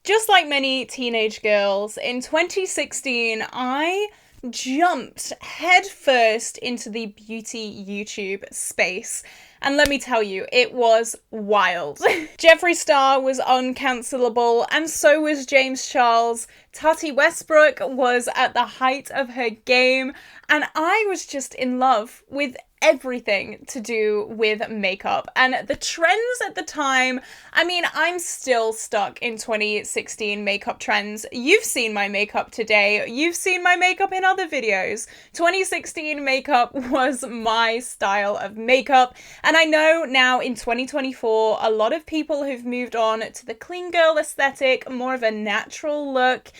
Just like many teenage girls, in 2016, I jumped headfirst into the beauty YouTube space. And let me tell you, it was wild. Jeffree Star was uncancelable, and so was James Charles. Tati Westbrook was at the height of her game, and I was just in love with everything to do with makeup. And the trends at the time, I mean, I'm still stuck in 2016 makeup trends. You've seen my makeup today. You've seen my makeup in other videos. 2016 makeup was my style of makeup. And I know now in 2024, a lot of people who've moved on to the clean girl aesthetic, more of a natural look.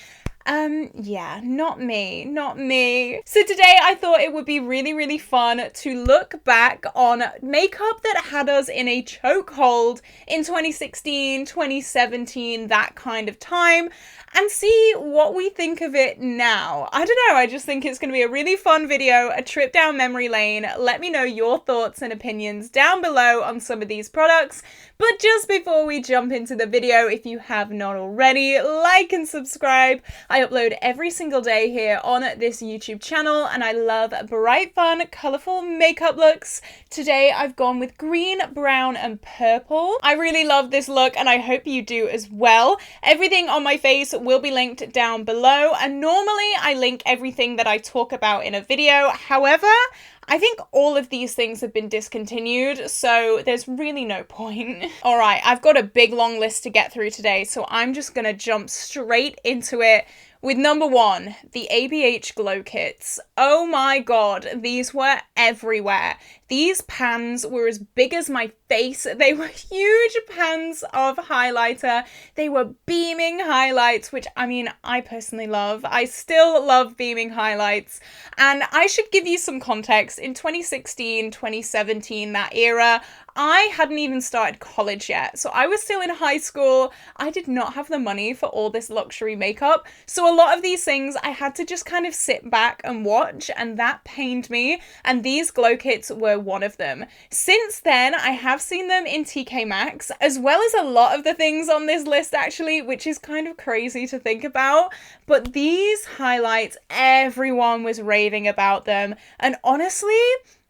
Yeah, not me. So today I thought it would be really fun to look back on makeup that had us in a chokehold in 2016, 2017, that kind of time, and see what we think of it now. I don't know, I just think it's going to be a really fun video, a trip down memory lane. Let me know your thoughts and opinions down below on some of these products. But just before we jump into the video, if you have not already, like and subscribe. I upload every single day here on this YouTube channel, and I love bright, fun, colourful makeup looks. Today I've gone with green, brown and purple. I really love this look and I hope you do as well. Everything on my face will be linked down below, and normally I link everything that I talk about in a video. However, I think all of these things have been discontinued, so there's really no point. All right, I've got a big long list to get through today, so I'm just gonna jump straight into it with number one, the ABH Glow Kits. Oh my god, these were everywhere. These pans were as big as my face. They were huge pans of highlighter. They were beaming highlights, which, I mean, I personally love. I still love beaming highlights. And I should give you some context. In 2016, 2017, that era, I hadn't even started college yet. So I was still in high school. I did not have the money for all this luxury makeup. So a lot of these things I had to just kind of sit back and watch, and that pained me. And these glow kits were one of them. Since then, I have seen them in TK Maxx, as well as a lot of the things on this list actually, which is kind of crazy to think about. But these highlights, everyone was raving about them. And honestly,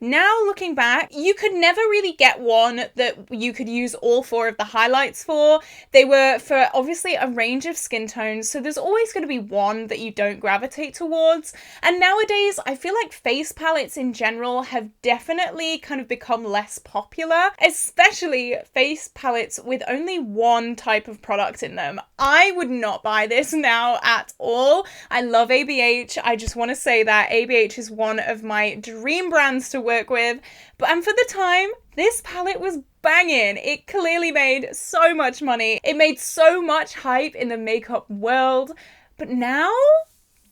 now looking back, you could never really get one that you could use all four of the highlights for. They were for obviously a range of skin tones, so there's always going to be one that you don't gravitate towards. And nowadays, I feel like face palettes in general have definitely kind of become less popular, especially face palettes with only one type of product in them. I would not buy this now at all. I love ABH. I just want to say that ABH is one of my dream brands to work with, and for the time, this palette was banging. It clearly made so much money. It made so much hype in the makeup world, but now,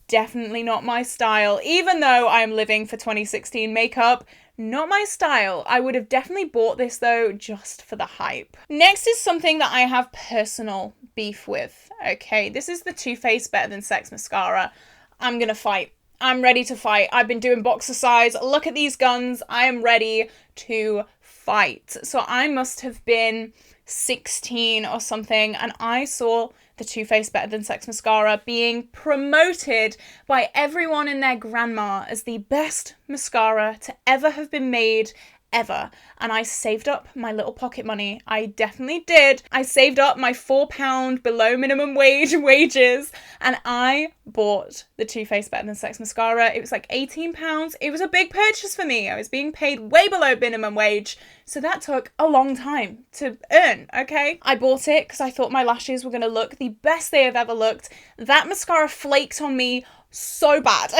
definitely not my style. Even though I'm living for 2016 makeup, not my style. I would have definitely bought this though, just for the hype. Next is something that I have personal beef with. Okay, this is the Too Faced Better Than Sex Mascara. I'm gonna fight. I'm ready to fight. I've been doing boxer size. Look at these guns. I am ready to fight. So I must have been 16 or something, and I saw the Too Faced Better Than Sex Mascara being promoted by everyone and their grandma as the best mascara to ever have been made, ever. And I saved up my little pocket money. I definitely did. I saved up my £4 below minimum wage wages, and I bought the Too Faced Better Than Sex Mascara. It was like £18. It was a big purchase for me. I was being paid way below minimum wage, so that took a long time to earn, okay? I bought it because I thought my lashes were going to look the best they have ever looked. That mascara flaked on me so bad.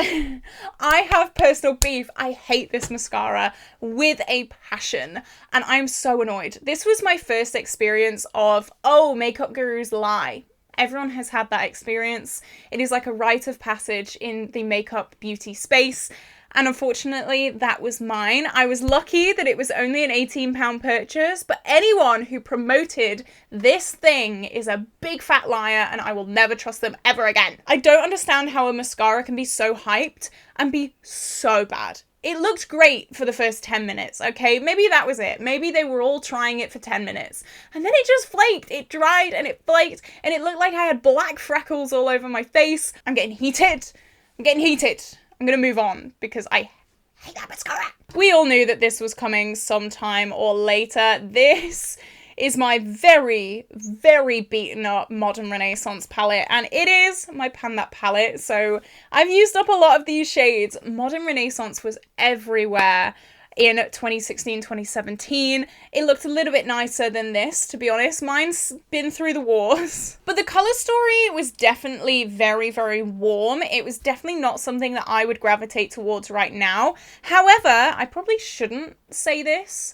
I have personal beef. I hate this mascara with a passion, and I'm so annoyed. This was my first experience of, oh, makeup gurus lie. Everyone has had that experience. It is like a rite of passage in the makeup beauty space. And unfortunately, that was mine. I was lucky that it was only an £18 purchase, but anyone who promoted this thing is a big fat liar, and I will never trust them ever again. I don't understand how a mascara can be so hyped and be so bad. It looked great for the first 10 minutes, okay? Maybe that was it. Maybe they were all trying it for 10 minutes. And then it just flaked. It dried and it flaked and it looked like I had black freckles all over my face. I'm getting heated. I'm getting heated. I'm gonna move on because I hate that mascara. We all knew that this was coming sometime or later. This is my very, very beaten up Modern Renaissance palette, and it is my Pan That palette, so I've used up a lot of these shades. Modern Renaissance was everywhere in 2016, 2017. It looked a little bit nicer than this, to be honest. Mine's been through the wars. But the color story was definitely very, very warm. It was definitely not something that I would gravitate towards right now. However, I probably shouldn't say this.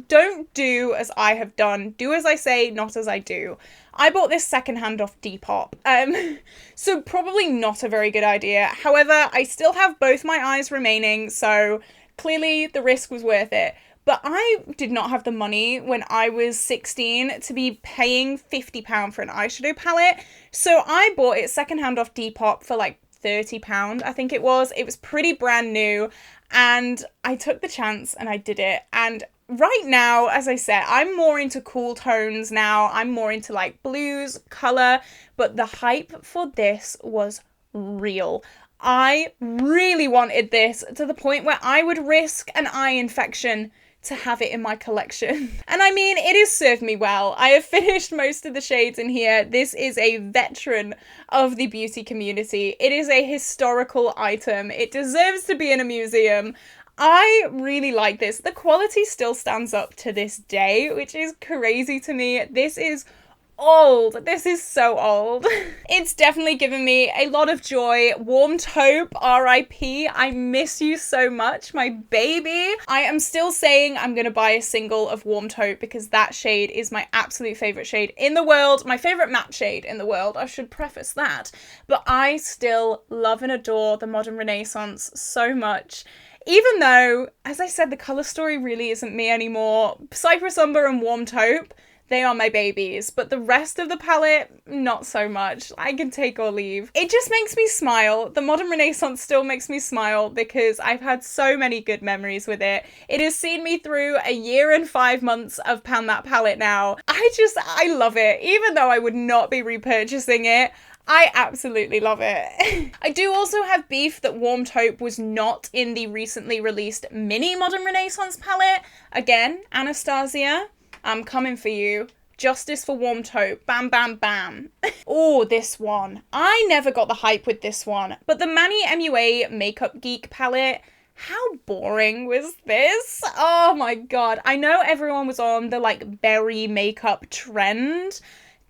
Don't do as I have done. Do as I say, not as I do. I bought this secondhand off Depop, so probably not a very good idea. However, I still have both my eyes remaining, so clearly the risk was worth it. But I did not have the money when I was 16 to be paying £50 for an eyeshadow palette. So I bought it secondhand off Depop for like £30, I think it was. It was pretty brand new and I took the chance and I did it. And right now, as I said, I'm more into cool tones now. I'm more into like blues, colour, but the hype for this was real. I really wanted this to the point where I would risk an eye infection to have it in my collection. And I mean, it has served me well. I have finished most of the shades in here. This is a veteran of the beauty community. It is a historical item. It deserves to be in a museum. I really like this. The quality still stands up to this day, which is crazy to me. This is old. This is so old. It's definitely given me a lot of joy. Warm Taupe, RIP. I miss you so much, my baby. I am still saying I'm gonna buy a single of Warm Taupe because that shade is my absolute favorite shade in the world. My favorite matte shade in the world. I should preface that. But I still love and adore the Modern Renaissance so much. Even though, as I said, the color story really isn't me anymore. Cypress Umber and Warm Taupe, they are my babies, but the rest of the palette, not so much. I can take or leave. It just makes me smile. The Modern Renaissance still makes me smile because I've had so many good memories with it. It has seen me through a year and 5 months of Pan That palette now. I love it. Even though I would not be repurchasing it, I absolutely love it. I do also have beef that Warm Taupe was not in the recently released mini Modern Renaissance palette. Again, Anastasia, I'm coming for you. Justice for Warm Taupe. Bam, bam, bam. Oh, this one. I never got the hype with this one, but the Manny MUA Makeup Geek palette, how boring was this? Oh my god. I know everyone was on the like berry makeup trend.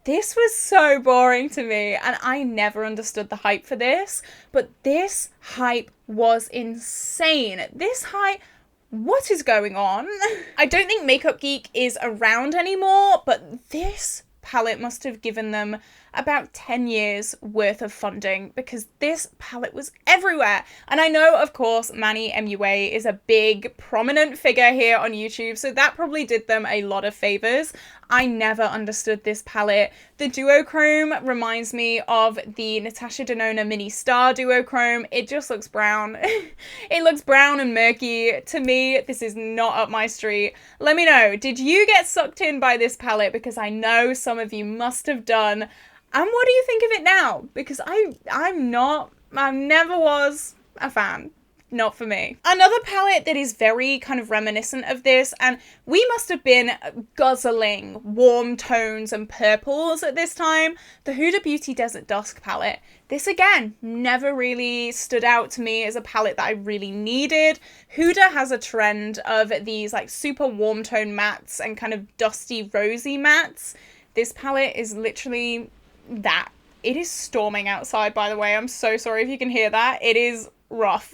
This was so boring to me and I never understood the hype for this, but this hype was insane. This hype, what is going on? I don't think Makeup Geek is around anymore, but this palette must have given them about 10 years worth of funding because this palette was everywhere. And I know, of course, Manny MUA is a big, prominent figure here on YouTube, so that probably did them a lot of favors. I never understood this palette. The duochrome reminds me of the Natasha Denona Mini Star duochrome. It just looks brown. It looks brown and murky. To me, this is not up my street. Let me know, did you get sucked in by this palette? Because I know some of you must have done. And what do you think of it now? Because I never was a fan. Not for me. Another palette that is very kind of reminiscent of this, and we must have been guzzling warm tones and purples at this time, the Huda Beauty Desert Dusk palette. This again, never really stood out to me as a palette that I really needed. Huda has a trend of these like super warm tone mattes and kind of dusty rosy mattes. This palette is literally that. It is storming outside, by the way. I'm so sorry if you can hear that. It is rough.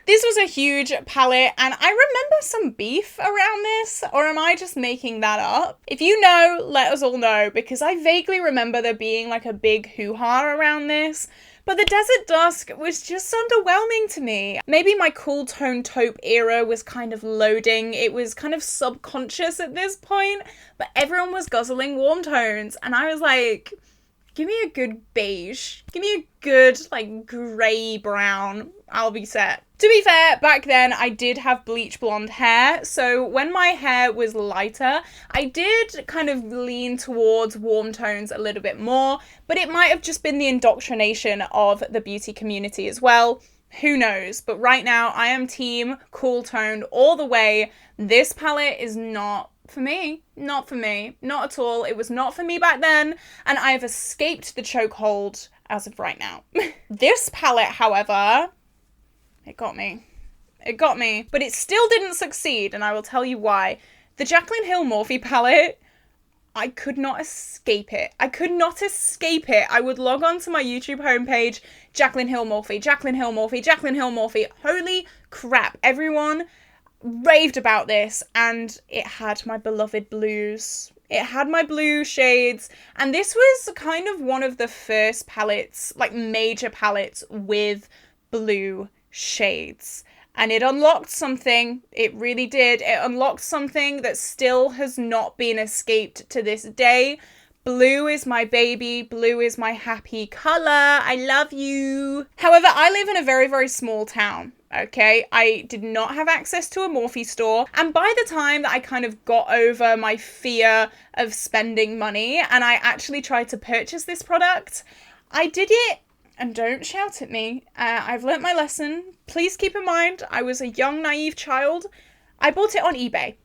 This was a huge palette and I remember some beef around this, or am I just making that up? If you know, let us all know, because I vaguely remember there being like a big hoo-ha around this. But the Desert Dusk was just underwhelming to me. Maybe my cool tone taupe era was kind of loading. It was kind of subconscious at this point, but everyone was guzzling warm tones and I was like, Give me a good beige. Give me a good, like, grey brown. I'll be set. To be fair, back then I did have bleach blonde hair, so when my hair was lighter, I did kind of lean towards warm tones a little bit more, but it might have just been the indoctrination of the beauty community as well. Who knows? But right now, I am team cool toned all the way. This palette is not for me. Not for me. Not at all. It was not for me back then, and I have escaped the chokehold as of right now. This palette, however, it got me. It got me. But it still didn't succeed, and I will tell you why. The Jaclyn Hill Morphe palette, I could not escape it. I could not escape it. I would log on to my YouTube homepage, Jaclyn Hill Morphe, Jaclyn Hill Morphe, Jaclyn Hill Morphe. Holy crap. Everyone raved about this, and it had my beloved blues. It had my blue shades, and this was kind of one of the first palettes, like major palettes with blue shades. And it unlocked something. It really did. It unlocked something that still has not been escaped to this day. Blue is my baby. Blue is my happy color. I love you. However, I live in a very, very small town. Okay, I did not have access to a Morphe store, and by the time that I kind of got over my fear of spending money and I actually tried to purchase this product, I did it. And don't shout at me. I've learnt my lesson. Please keep in mind, I was a young, naive child. I bought it on eBay.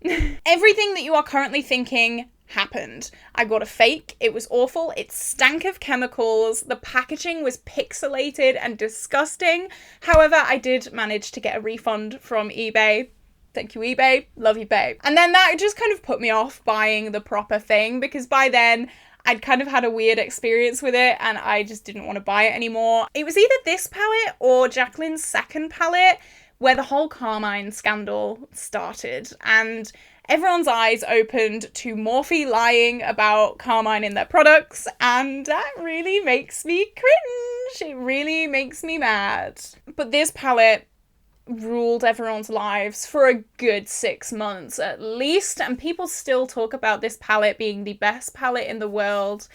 Everything that you are currently thinking happened. I got a fake. It was awful. It stank of chemicals. The packaging was pixelated and disgusting. However, I did manage to get a refund from eBay. Thank you, eBay. Love you, babe. And then that just kind of put me off buying the proper thing, because by then I'd kind of had a weird experience with it and I just didn't want to buy it anymore. It was either this palette or Jaclyn's second palette where the whole Carmine scandal started, and everyone's eyes opened to Morphe lying about Carmine in their products, and that really makes me cringe. It really makes me mad. But this palette ruled everyone's lives for a good 6 months at least, and people still talk about this palette being the best palette in the world.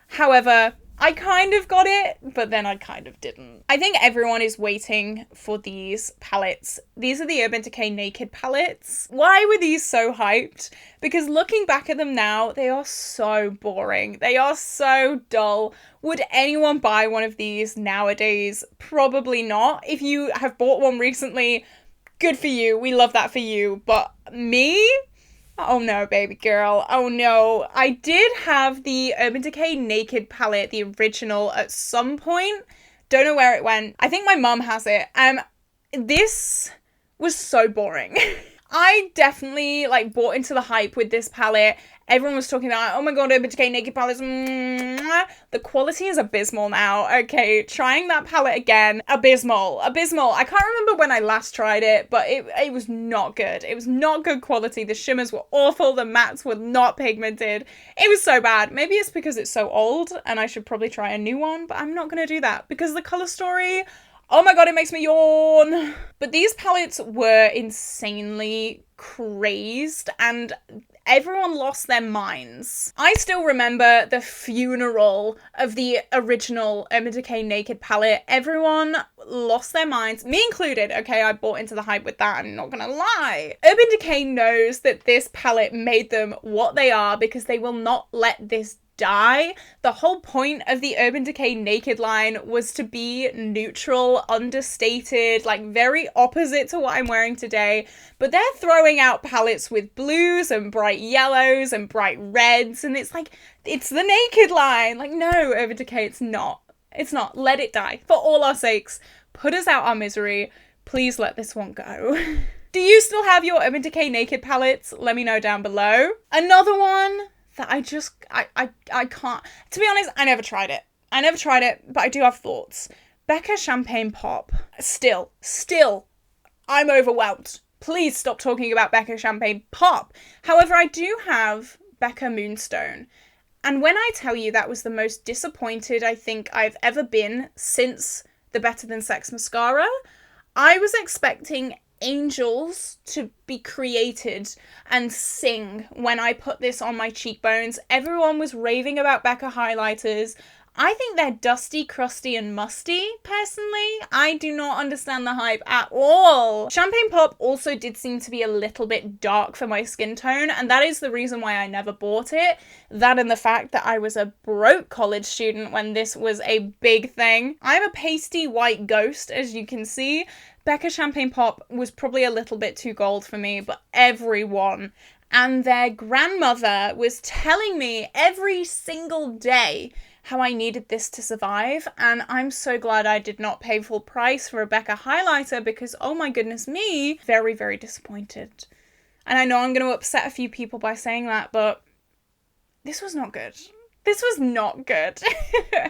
However, I kind of got it, but then I kind of didn't. I think everyone is waiting for these palettes. These are the Urban Decay Naked palettes. Why were these so hyped? Because looking back at them now, they are so boring. They are so dull. Would anyone buy one of these nowadays? Probably not. If you have bought one recently, good for you. We love that for you. But me? Oh no, baby girl. Oh no. I did have the Urban Decay Naked palette, the original, at some point. Don't know where it went. I think my mum has it. This was so boring. I definitely bought into the hype with this palette. Everyone was talking about, oh my god, Urban Decay Naked palettes. The quality is abysmal now. Okay, trying that palette again. Abysmal. Abysmal. I can't remember when I last tried it, but it was not good. It was not good quality. The shimmers were awful. The mattes were not pigmented. It was so bad. Maybe it's because it's so old and I should probably try a new one, but I'm not going to do that because the color story, oh my god, it makes me yawn. But these palettes were insanely crazed and everyone lost their minds. I still remember the funeral of the original Urban Decay Naked palette. Everyone lost their minds, me included. Okay, I bought into the hype with that, I'm not gonna lie. Urban Decay knows that this palette made them what they are because they will not let this die. The whole point of the Urban Decay Naked line was to be neutral, understated, very opposite to what I'm wearing today, but they're throwing out palettes with blues and bright yellows and bright reds, and it's the Naked line. No, Urban Decay, it's not. It's not. Let it die. For all our sakes, put us out our misery. Please let this one go. Do you still have your Urban Decay Naked palettes? Let me know down below. Another one that I can't, to be honest, I never tried it, but I do have thoughts. Becca Champagne Pop. Still, I'm overwhelmed. Please stop talking about Becca Champagne Pop. However, I do have Becca Moonstone. And when I tell you that was the most disappointed I think I've ever been since the Better Than Sex mascara, I was expecting angels to be created and sing when I put this on my cheekbones. Everyone was raving about Becca highlighters. I think they're dusty, crusty, and musty, personally. I do not understand the hype at all. Champagne Pop also did seem to be a little bit dark for my skin tone, and that is the reason why I never bought it. That and the fact that I was a broke college student when this was a big thing. I'm a pasty white ghost, as you can see. Becca Champagne Pop was probably a little bit too gold for me, but everyone and their grandmother was telling me every single day how I needed this to survive, and I'm so glad I did not pay full price for a Becca highlighter because, oh my goodness me, very, very disappointed. And I know I'm going to upset a few people by saying that, but this was not good. This was not good.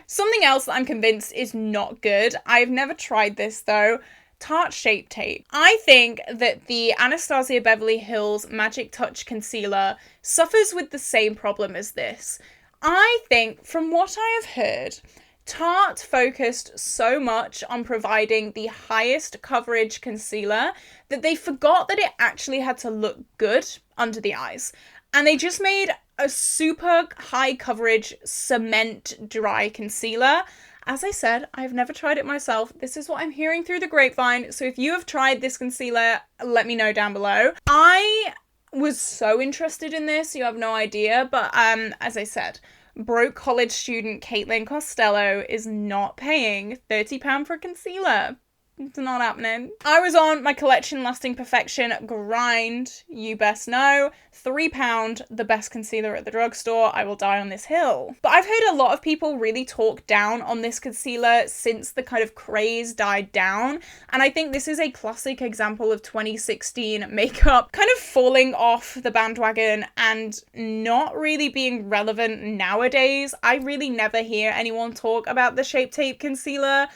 Something else that I'm convinced is not good, I've never tried this though, Tarte Shape Tape. I think that the Anastasia Beverly Hills Magic Touch Concealer suffers with the same problem as this. I think, from what I have heard, Tarte focused so much on providing the highest coverage concealer that they forgot that it actually had to look good under the eyes. And they just made a super high coverage cement dry concealer. As I said, I've never tried it myself. This is what I'm hearing through the grapevine. So if you have tried this concealer, let me know down below. I was so interested in this, you have no idea. But as I said, broke college student Caitlin Costello is not paying £30 for a concealer. It's not happening. I was on my collection lasting perfection grind, you best know. £3, the best concealer at the drugstore. I will die on this hill. But I've heard a lot of people really talk down on this concealer since the kind of craze died down. And I think this is a classic example of 2016 makeup kind of falling off the bandwagon and not really being relevant nowadays. I really never hear anyone talk about the Shape Tape concealer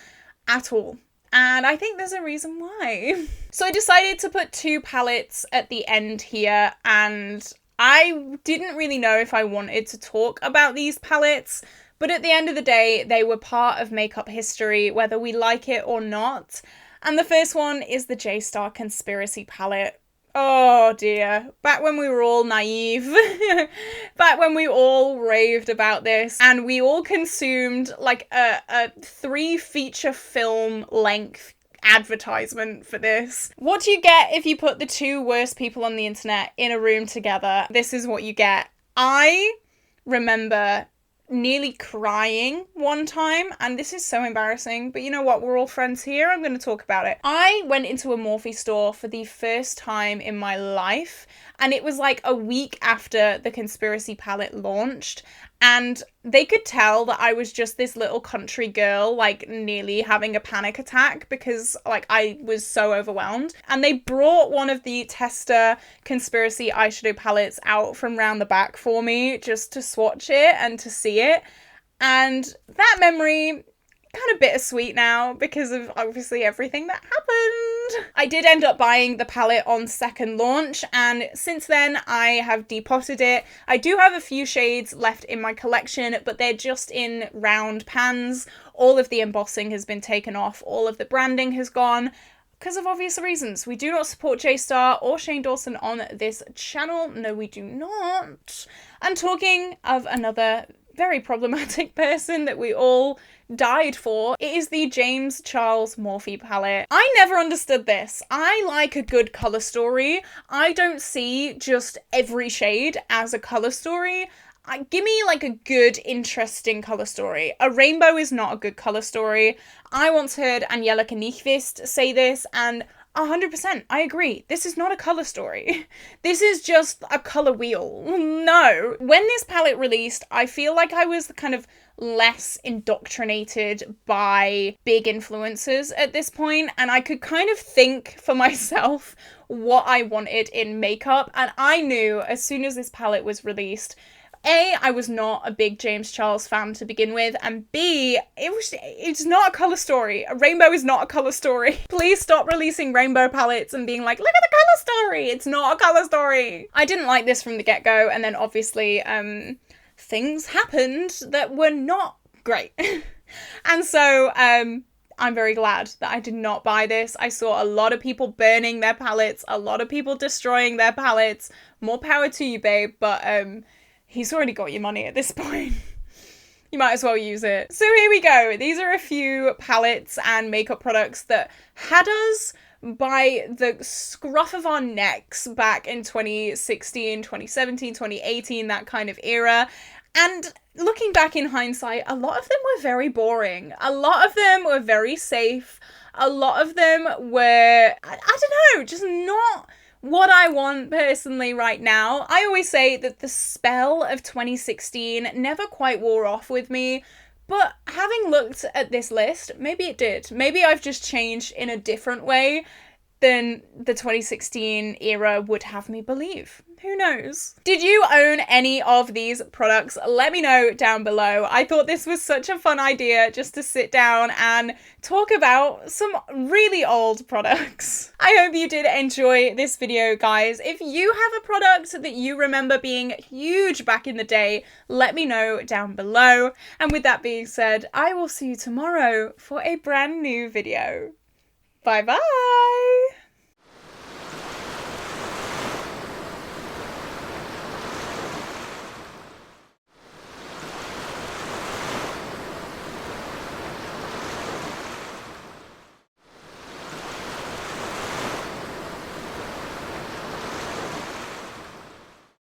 at all. And I think there's a reason why. So I decided to put two palettes at the end here, and I didn't really know if I wanted to talk about these palettes, but at the end of the day, they were part of makeup history, whether we like it or not. And the first one is the J-Star Conspiracy palette. Oh dear, back when we were all naive, back when we all raved about this and we all consumed like a 3 feature film length advertisement for this. What do you get if you put the two worst people on the internet in a room together? This is what you get. I remember nearly crying one time, and this is so embarrassing, but you know what, we're all friends here, I'm going to talk about it. I went into a Morphe store for the first time in my life, and it was like a week after the Conspiracy palette launched, and they could tell that I was just this little country girl, like nearly having a panic attack because like I was so overwhelmed. And they brought one of the Tester Conspiracy eyeshadow palettes out from round the back for me just to swatch it and to see it. And that memory, kind of bittersweet now because of obviously everything that happened. I did end up buying the palette on second launch, and since then I have depotted it. I do have a few shades left in my collection, but they're just in round pans. All of the embossing has been taken off, all of the branding has gone. Because of obvious reasons. We do not support J-Star or Shane Dawson on this channel. No, we do not. And talking of another very problematic person that we all died for, it is the James Charles Morphe palette. I never understood this. I like a good colour story. I don't see just every shade as a colour story. Give me like a good, interesting colour story. A rainbow is not a good colour story. I once heard Angelica Nyqvist say this, and 100%, I agree. This is not a colour story. This is just a colour wheel. No. When this palette released, I feel like I was kind of less indoctrinated by big influencers at this point, and I could kind of think for myself what I wanted in makeup, and I knew as soon as this palette was released, A, I was not a big James Charles fan to begin with, and B, it's not a colour story. A rainbow is not a colour story. Please stop releasing rainbow palettes and being like, look at the colour story. It's not a colour story. I didn't like this from the get-go, and then obviously things happened that were not great. And so I'm very glad that I did not buy this. I saw a lot of people burning their palettes, a lot of people destroying their palettes. More power to you, babe, but he's already got your money at this point. You might as well use it. So here we go. These are a few palettes and makeup products that had us by the scruff of our necks back in 2016, 2017, 2018, that kind of era. And looking back in hindsight, a lot of them were very boring. A lot of them were very safe. A lot of them were, I don't know, just not what I want personally right now. I always say that the spell of 2016 never quite wore off with me, but having looked at this list, maybe it did. Maybe I've just changed in a different way than the 2016 era would have me believe. Who knows? Did you own any of these products? Let me know down below. I thought this was such a fun idea just to sit down and talk about some really old products. I hope you did enjoy this video, guys. If you have a product that you remember being huge back in the day, let me know down below. And with that being said, I will see you tomorrow for a brand new video. Bye bye!